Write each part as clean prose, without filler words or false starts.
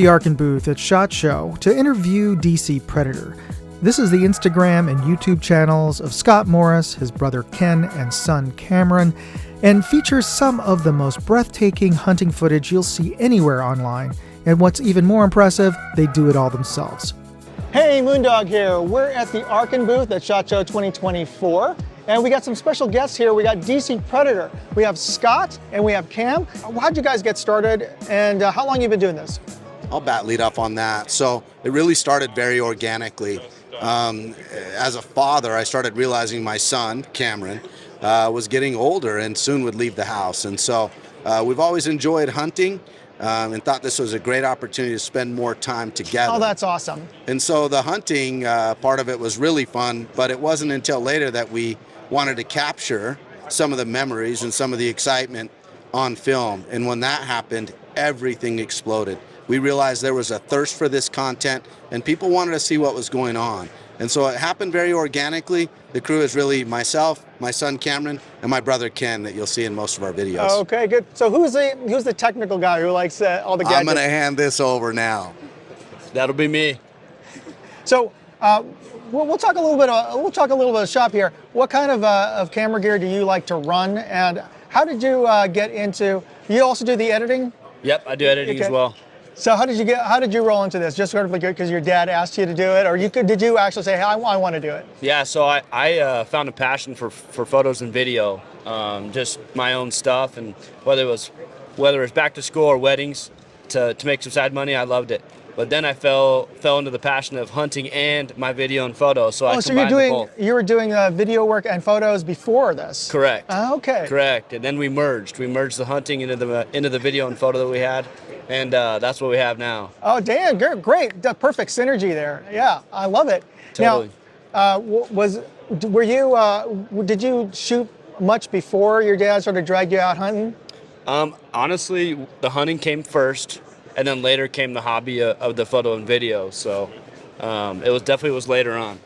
the Arkin booth at SHOT Show to interview DC Predator. This is the Instagram and YouTube channels of Scott Morris, his brother Ken, and son Cameron, and features some of the most breathtaking hunting footage you'll see anywhere online. And what's even more impressive, they do it all themselves. Hey, Moondog here. We're at the Arkin booth at SHOT Show 2024, and we got some special guests here. We got DC Predator. We have Scott and we have Cam. How'd you guys get started, and how long have you been doing this? I'll lead off on that. So it really started very organically. As a father, I started realizing my son, Cameron, was getting older and soon would leave the house. And so we've always enjoyed hunting and thought this was a great opportunity to spend more time together. Oh, that's awesome. And so the hunting part of it was really fun, but it wasn't until later that we wanted to capture some of the memories and some of the excitement on film. And when that happened, everything exploded. We realized there was a thirst for this content and people wanted to see what was going on. And so it happened very organically. The crew is really myself, my son Cameron, and my brother Ken that you'll see in most of our videos. Okay, good. So who's the technical guy who likes all the gadgets? I'm gonna hand this over now. That'll be me. So we'll talk a little bit of shop here. What kind of camera gear do you like to run, and how did you get into? You also do the editing? Yep, I do editing as well. So how did you roll into this? Just sort of like because your dad asked you to do it, or did you actually say, hey, I want to do it? Yeah, so I found a passion for photos and video, just my own stuff, and whether it was back to school or weddings, to make some side money, I loved it. But then I fell into the passion of hunting and my video and photos. So I combined the both. You were doing video work and photos before this. Correct. Okay. Correct. And then we merged. We merged the hunting into the video and photo that we had, and that's what we have now. Oh, Dan, great. The perfect synergy there. Yeah, I love it. Totally. Now, did you shoot much before your dad sort of dragged you out hunting? Honestly, the hunting came first. And then later came the hobby of the photo and video. So it was later on.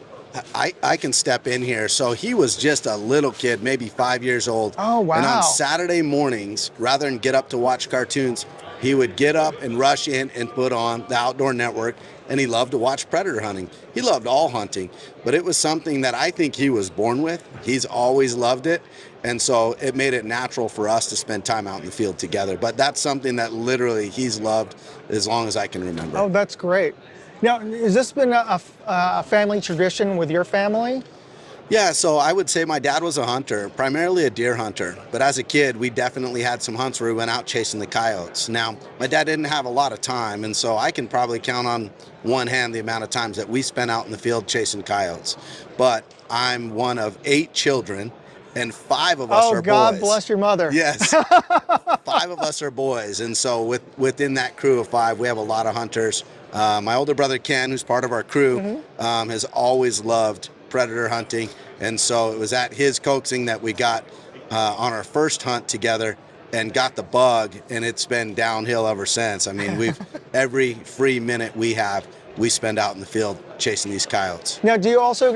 I can step in here. So he was just a little kid, maybe 5 years old. Oh, wow. And on Saturday mornings, rather than get up to watch cartoons, he would get up and rush in and put on the Outdoor Network. And he loved to watch predator hunting. He loved all hunting, but it was something that I think he was born with. He's always loved it. And so it made it natural for us to spend time out in the field together. But that's something that literally he's loved as long as I can remember. Oh, that's great. Now, has this been a family tradition with your family? Yeah, so I would say my dad was a hunter, primarily a deer hunter. But as a kid, we definitely had some hunts where we went out chasing the coyotes. Now, my dad didn't have a lot of time, and so I can probably count on one hand the amount of times that we spent out in the field chasing coyotes. But I'm one of 8 children, and 5 of us are boys. Oh, God bless your mother. Yes, 5 of us are boys, and so within that crew of 5, we have a lot of hunters. My older brother Ken, who's part of our crew, has always loved predator hunting, and so it was at his coaxing that we got on our first hunt together and got the bug, and it's been downhill ever since. I mean, every free minute we have, we spend out in the field chasing these coyotes. Now, do you also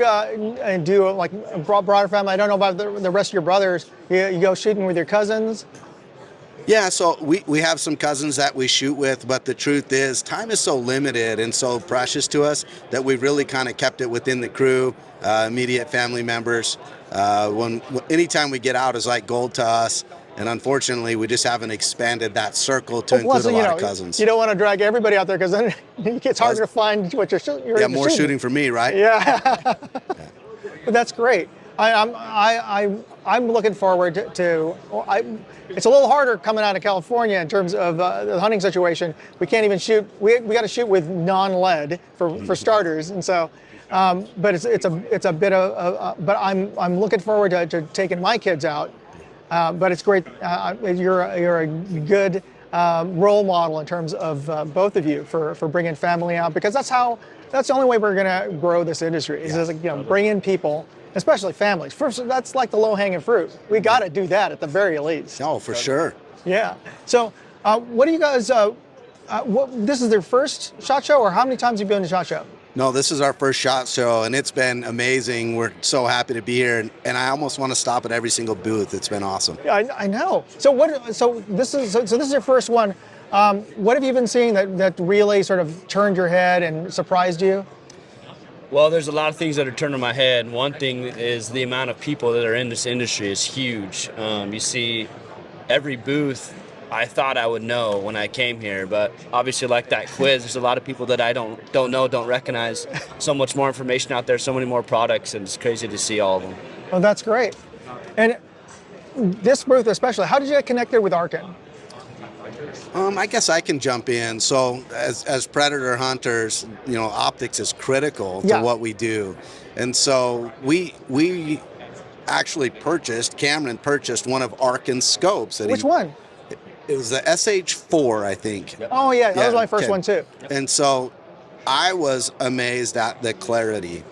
do like a broader family? I don't know about the rest of your brothers. You go shooting with your cousins? Yeah, so we have some cousins that we shoot with, but the truth is time is so limited and so precious to us that we've really kind of kept it within the crew, immediate family members. Anytime we get out is like gold to us. And unfortunately, we just haven't expanded that circle to include a lot of cousins. You don't want to drag everybody out there because then it's harder to find what you're shooting. Yeah, more shooting for me, right? Yeah. But that's great. I'm looking forward to it's a little harder coming out of California in terms of the hunting situation. We can't even shoot. We got to shoot with non-lead for starters, and so. But it's a bit of. But I'm looking forward to taking my kids out. But it's great. You're a good role model in terms of both of you for bringing family out, because that's the only way we're going to grow this industry is just, bring in people, especially families. First, that's like the low-hanging fruit. We got to do that at the very least. Oh, for sure. Yeah. So, what do you guys? This is their first SHOT Show, or how many times have you been to SHOT Show? No, this is our first SHOT Show, and it's been amazing. We're so happy to be here, and I almost want to stop at every single booth. It's been awesome. Yeah, I know. So what? So this is your first one. What have you been seeing that really sort of turned your head and surprised you? Well, there's a lot of things that are turning my head. One thing is the amount of people that are in this industry is huge. You see every booth I thought I would know when I came here, but obviously like that quiz, there's a lot of people that I don't know, don't recognize. So much more information out there, so many more products, and it's crazy to see all of them. Oh, that's great. And this booth especially, how did you get connected with Arkin? I guess I can jump in. So as predator hunters, optics is critical to what we do. And so we actually Cameron purchased one of Arkin's scopes. Which one? It was the SH4, I think. Oh yeah, that was my first one too. And so I was amazed at the clarity.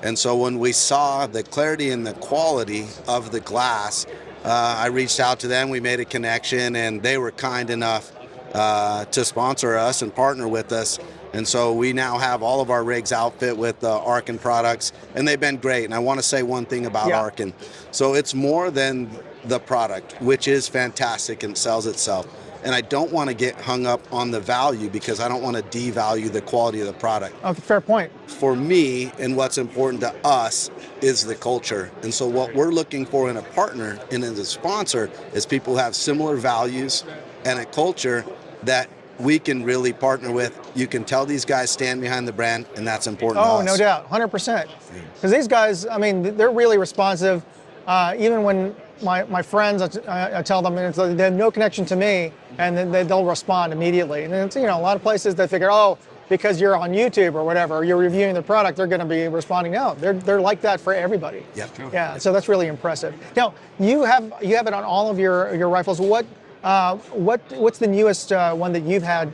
And so when we saw the clarity and the quality of the glass, I reached out to them, we made a connection, and they were kind enough to sponsor us and partner with us. And so we now have all of our rigs outfit with Arkin products, and they've been great. And I want to say one thing about Arkin. So it's more than the product, which is fantastic and sells itself. And I don't want to get hung up on the value because I don't want to devalue the quality of the product. Okay, fair point. For me, and what's important to us is the culture. And so what we're looking for in a partner and as a sponsor is people who have similar values and a culture that we can really partner with. You can tell these guys stand behind the brand, and that's important to us. Oh, no doubt, 100%. Because these guys, I mean, they're really responsive. Even when my friends, I tell them they have no connection to me, and then they'll respond immediately. And it's, a lot of places that figure, oh, because you're on YouTube or whatever, or you're reviewing the product, they're going to be responding. No, they're like that for everybody. Yep. Yeah, so that's really impressive. Now, you have it on all of your rifles. What's the newest one that you've had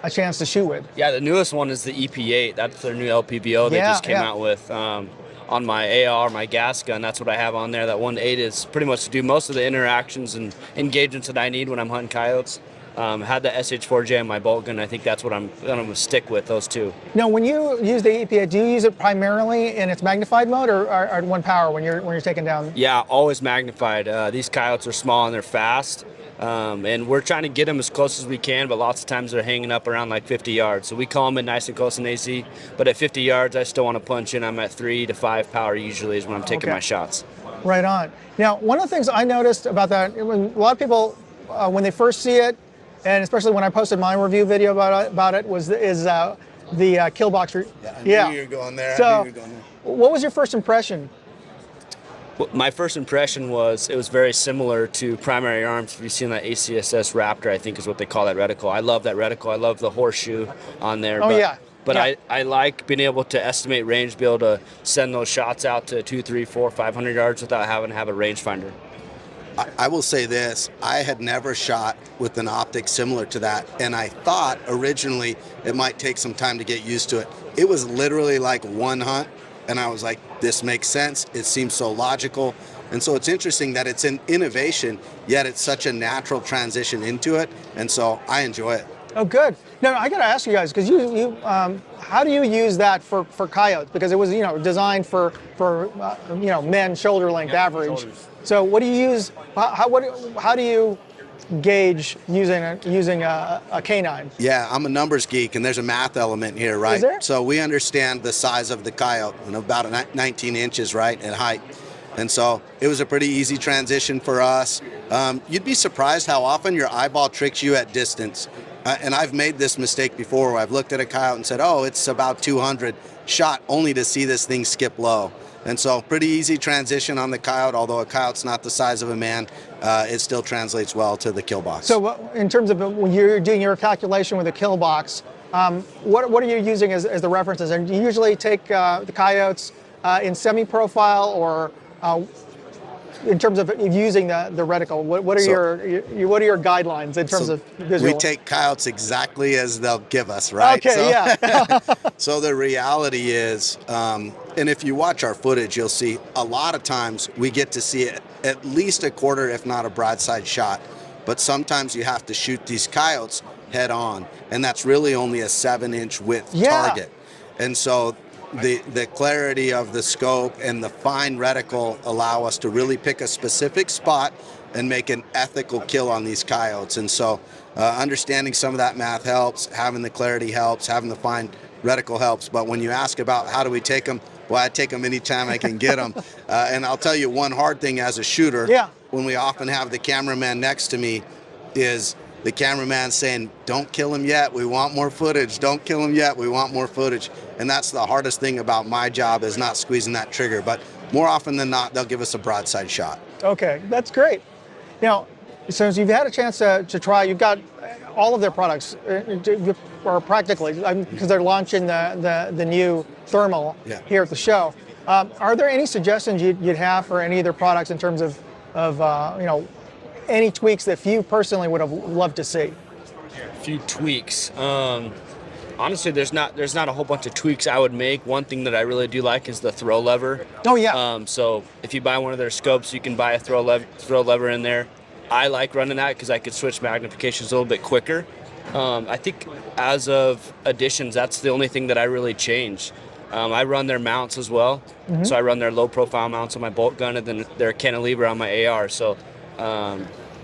a chance to shoot with? Yeah, the newest one is the EP8. That's their new LPVO they just came out with. On my AR, my gas gun, that's what I have on there. That 1.8 is pretty much to do most of the interactions and engagements that I need when I'm hunting coyotes. Had the SH4J on my bolt gun. I think that's what I'm going to stick with, those two. Now, when you use the EPA, do you use it primarily in its magnified mode or at 1 power when you're taking down? Yeah, always magnified. These coyotes are small and they're fast. And we're trying to get them as close as we can, but lots of times they're hanging up around like 50 yards. So we call them in nice and close in AC, but at 50 yards, I still want to punch in. I'm at 3 to 5 power usually is when I'm taking my shots. Right on. Now, one of the things I noticed about that, a lot of people, when they first see it, and especially when I posted my review video about it, is the kill box. Yeah, I knew you were going there. So, what was your first impression? My first impression was it was very similar to Primary Arms. If you've seen that ACSS Raptor, I think is what they call that reticle. I love that reticle. I love the horseshoe on there. But I like being able to estimate range, be able to send those shots out to 2, 3, 4, 500 yards without having to have a rangefinder. I will say this, I had never shot with an optic similar to that, and I thought originally it might take some time to get used to it. It was literally like one hunt, and I was like, this makes sense, it seems so logical. And so it's interesting that it's an innovation, yet it's such a natural transition into it, and so I enjoy it. Oh, good. Now, I got to ask you guys, because how do you use that for coyotes? Because it was, designed for men shoulder length average. Shoulders. So what do you use? How do you gauge using a canine? Yeah, I'm a numbers geek, and there's a math element here, right? Is there? So we understand the size of the coyote, about 19 inches, right, in height. And so it was a pretty easy transition for us. You'd be surprised how often your eyeball tricks you at distance. And I've made this mistake before where I've looked at a coyote and said, oh, it's about 200 shot, only to see this thing skip low. And so pretty easy transition on the coyote, although a coyote's not the size of a man, it still translates well to the kill box. So in terms of when you're doing your calculation with a kill box, what are you using as the references? And do you usually take the coyotes in semi-profile or in terms of using the reticle? What are your guidelines in terms of visual? We take coyotes exactly as they'll give us, right? Okay, yeah. So the reality is, and if you watch our footage, you'll see a lot of times we get to see it at least a quarter, if not a broadside shot. But sometimes you have to shoot these coyotes head on, and that's really only a 7-inch width target. And so the clarity of the scope and the fine reticle allow us to really pick a specific spot and make an ethical kill on these coyotes. And so understanding some of that math helps, having the clarity helps, having the fine reticle helps. But when you ask about how do we take them, well, I take them anytime I can get them. And I'll tell you one hard thing as a shooter, when we often have the cameraman next to me, is the cameraman saying, don't kill him yet, we want more footage. Don't kill him yet, we want more footage. And that's the hardest thing about my job, is not squeezing that trigger. But more often than not, they'll give us a broadside shot. Okay, that's great. Now, since you've had a chance to try, you've got all of their products, or practically, because they're launching the new thermal here at the show. Are there any suggestions you'd have for any of their products in terms of you know, any tweaks that you personally would have loved to see? A few tweaks. Honestly, there's not a whole bunch of tweaks I would make. One thing that I really do like is the throw lever. Oh yeah. So if you buy one of their scopes, you can buy a throw lever in there. I like running that because I could switch magnifications a little bit quicker. I think as of additions, that's the only thing that I really changed. I run their mounts as well. So I run their low profile mounts on my bolt gun and then their cantilever on my AR. So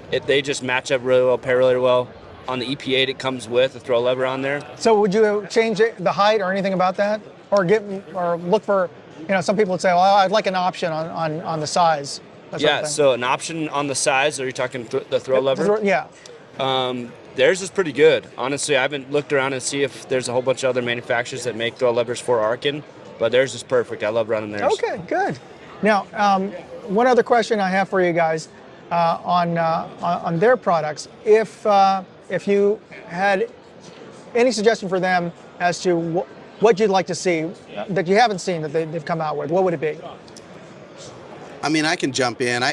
they just match up really well, pair really well. On the EP8, it comes with a throw lever on there. So would you change the height or anything about that? Or look for, you know, some people would say, well, I'd like an option on the size. Yeah, so an option on the size, are you talking the throw lever? Yeah. Theirs is pretty good. Honestly, I haven't looked around and see if there's a whole bunch of other manufacturers that make throw levers for Arkin, but theirs is perfect. I love running theirs. Okay, good. Now, one other question I have for you guys on their products. If you had any suggestion for them as to what you'd like to see that you haven't seen that they've come out with, what would it be? I mean, I can jump in.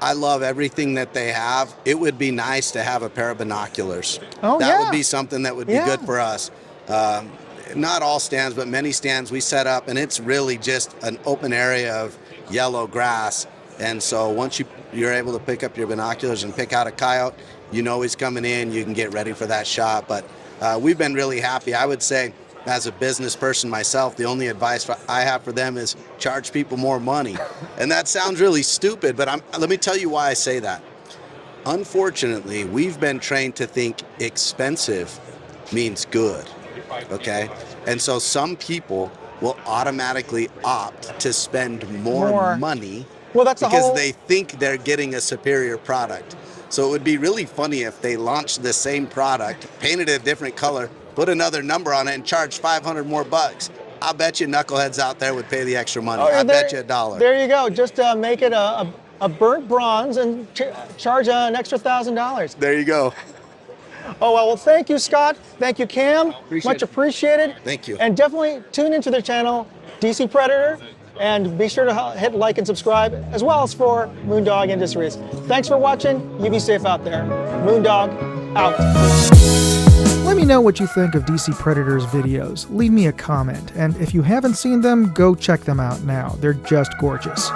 I love everything that they have. It would be nice to have a pair of binoculars. Oh, that would be something that would be good for us. Not all stands, but many stands we set up, and it's really just an open area of yellow grass. And so once you're able to pick up your binoculars and pick out a coyote, you know he's coming in, you can get ready for that shot. But we've been really happy. I would say, as a business person myself, the only advice I have for them is charge people more money. And that sounds really stupid, but let me tell you why I say that. Unfortunately, we've been trained to think expensive means good, okay? And so some people will automatically opt to spend more money because they think they're getting a superior product. So it would be really funny if they launched the same product, painted it a different color, put another number on it, and charged 500 more bucks. I'll bet you knuckleheads out there would pay the extra money. I bet you $1. There you go. Just make it a burnt bronze and charge an extra $1,000. There you go. Oh, well, thank you, Scott. Thank you, Cam. Much appreciated. Thank you. And definitely tune into their channel, DC Predator, and be sure to hit like and subscribe, as well as for Moondog Industries. Thanks for watching. You be safe out there. Moondog, out. Let me know what you think of DC Predator's videos. Leave me a comment. And if you haven't seen them, go check them out now. They're just gorgeous.